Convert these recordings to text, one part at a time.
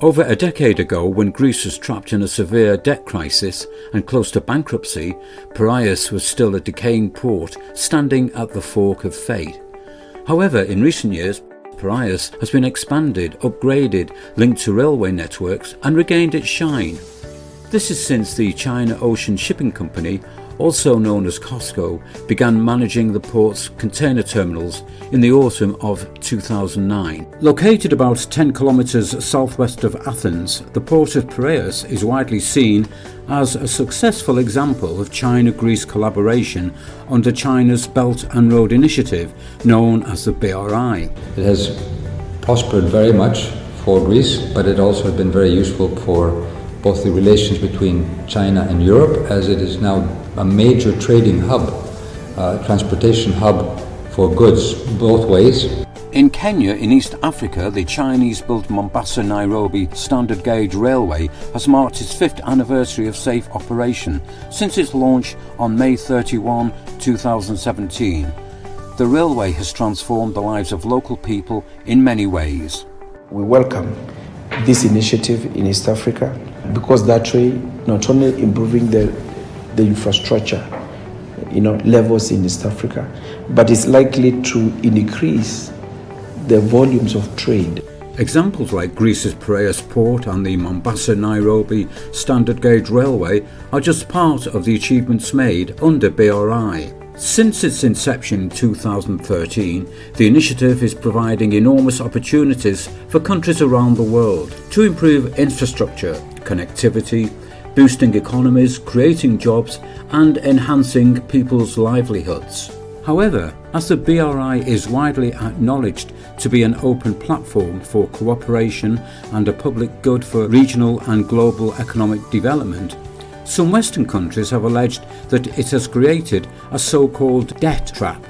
Over a decade ago, when Greece was trapped in a severe debt crisis and close to bankruptcy, Piraeus was still a decaying port standing at the fork of fate. However, in recent years, Piraeus has been expanded, upgraded, linked to railway networks and regained its shine. This is since the China Ocean Shipping Company, also known as COSCO, began managing the port's container terminals in the autumn of 2009. Located about 10 kilometres southwest of Athens, the port of Piraeus is widely seen as a successful example of China-Greece collaboration under China's Belt and Road Initiative, known as the BRI. It has prospered very much for Greece, but it also has been very useful for both the relations between China and Europe, as it is now a major trading hub, transportation hub for goods both ways. In Kenya, in East Africa, the Chinese-built Mombasa-Nairobi standard gauge railway has marked its 5th anniversary of safe operation since its launch on May 31, 2017. The railway has transformed the lives of local people in many ways. We welcome this initiative in East Africa because that way not only improving the infrastructure levels in East Africa, but it's likely to increase the volumes of trade. Examples like Greece's Piraeus port and the Mombasa-Nairobi standard gauge railway are just part of the achievements made under BRI. Since its inception in 2013, the initiative is providing enormous opportunities for countries around the world to improve infrastructure, connectivity, boosting economies, creating jobs and enhancing people's livelihoods. However, as the BRI is widely acknowledged to be an open platform for cooperation and a public good for regional and global economic development, some Western countries have alleged that it has created a so-called debt trap.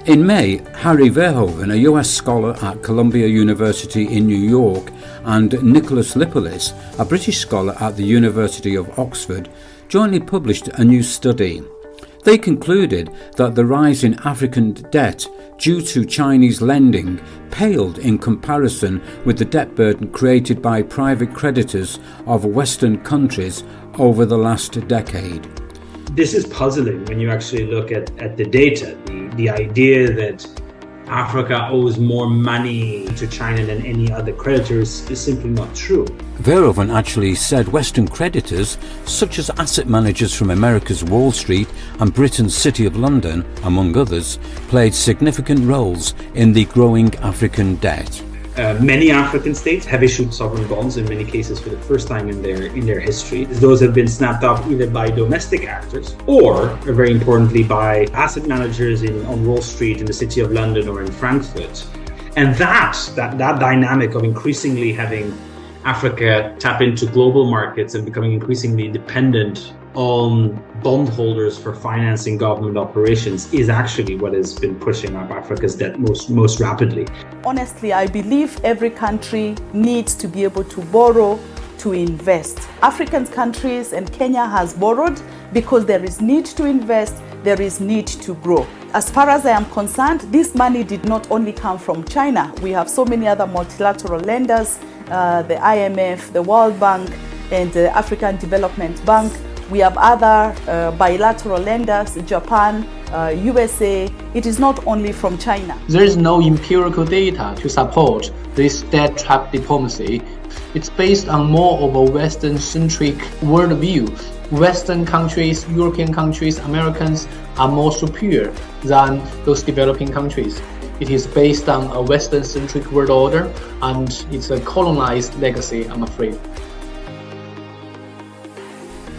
In May, Harry Verhoeven, a US scholar at Columbia University in New York, and Nicholas Lipolis, a British scholar at the University of Oxford, jointly published a new study. They concluded that the rise in African debt due to Chinese lending paled in comparison with the debt burden created by private creditors of Western countries over the last decade. This is puzzling when you actually look at the data. The idea that Africa owes more money to China than any other creditors is simply not true. Verhoeven actually said Western creditors, such as asset managers from America's Wall Street and Britain's City of London, among others, played significant roles in the growing African debt. Many African states have issued sovereign bonds, in many cases for the first time in their history. Those have been snapped up either by domestic actors or, very importantly, by asset managers on Wall Street in the City of London or in Frankfurt. And that dynamic of increasingly having Africa tap into global markets and becoming increasingly dependent on bondholders for financing government operations is actually what has been pushing up Africa's debt most rapidly. Honestly, I believe every country needs to be able to borrow to invest. African countries and Kenya has borrowed because there is need to invest, there is need to grow. As far as I am concerned, this money did not only come from China. We have so many other multilateral lenders, the IMF, the World Bank, and the African Development Bank. We have other bilateral lenders, Japan, USA. It is not only from China. There is no empirical data to support this debt trap diplomacy. It's based on more of a Western-centric worldview. Western countries, European countries, Americans are more superior than those developing countries. It is based on a Western-centric world order, and it's a colonized legacy, I'm afraid.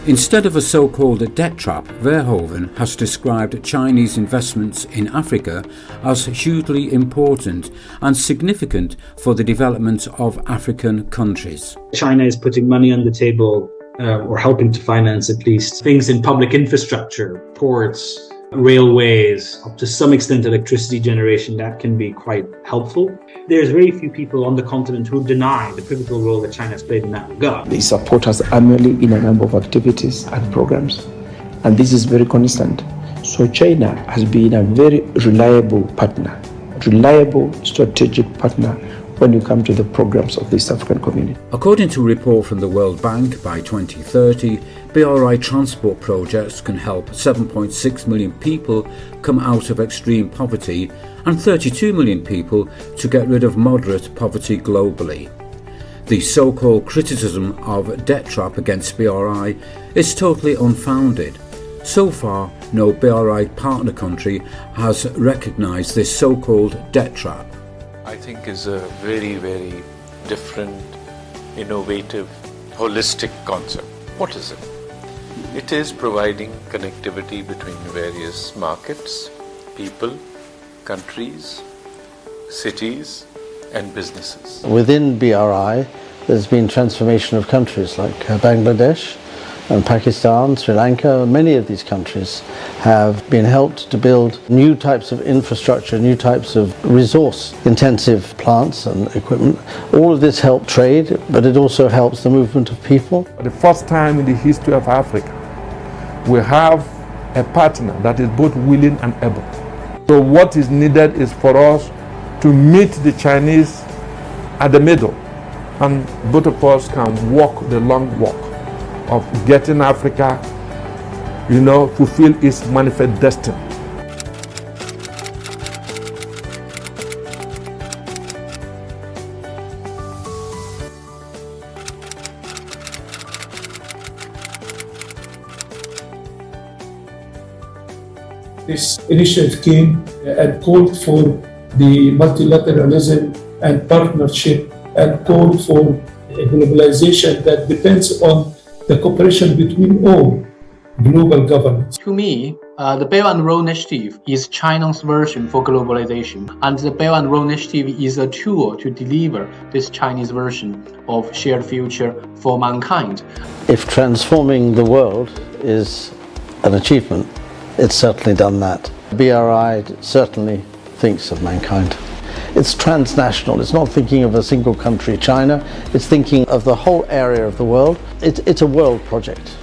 Instead of a so-called debt trap, Verhoeven has described Chinese investments in Africa as hugely important and significant for the development of African countries. China is putting money on the table, or helping to finance at least, things in public infrastructure, ports, railways, up to some extent electricity generation. That can be quite helpful. There's very few people on the continent who deny the pivotal role that China has played in that regard. They support us annually in a number of activities and programs, and this is very constant. So China has been a very reliable partner, reliable strategic partner when you come to the programs of the East African community. According to a report from the World Bank, by 2030, BRI transport projects can help 7.6 million people come out of extreme poverty and 32 million people to get rid of moderate poverty globally. The so-called criticism of debt trap against BRI is totally unfounded. So far, no BRI partner country has recognised this so-called debt trap. I think is a very, very different, innovative, holistic concept. What is it? It is providing connectivity between various markets, people, countries, cities, and businesses. Within BRI, there's been transformation of countries like Bangladesh and Pakistan, Sri Lanka. Many of these countries have been helped to build new types of infrastructure, new types of resource-intensive plants and equipment. All of this helps trade, but it also helps the movement of people. For the first time in the history of Africa, we have a partner that is both willing and able. So what is needed is for us to meet the Chinese at the middle, and both of us can walk the long walk of getting Africa, fulfill its manifest destiny. This initiative came and called for the multilateralism and partnership and called for a globalization that depends on the cooperation between all global governments. To me, the Belt and Road Initiative is China's version for globalization, and the Belt and Road Initiative is a tool to deliver this Chinese version of shared future for mankind. If transforming the world is an achievement, it's certainly done that. BRI certainly thinks of mankind. It's transnational. It's not thinking of a single country, China. It's thinking of the whole area of the world. It's a world project.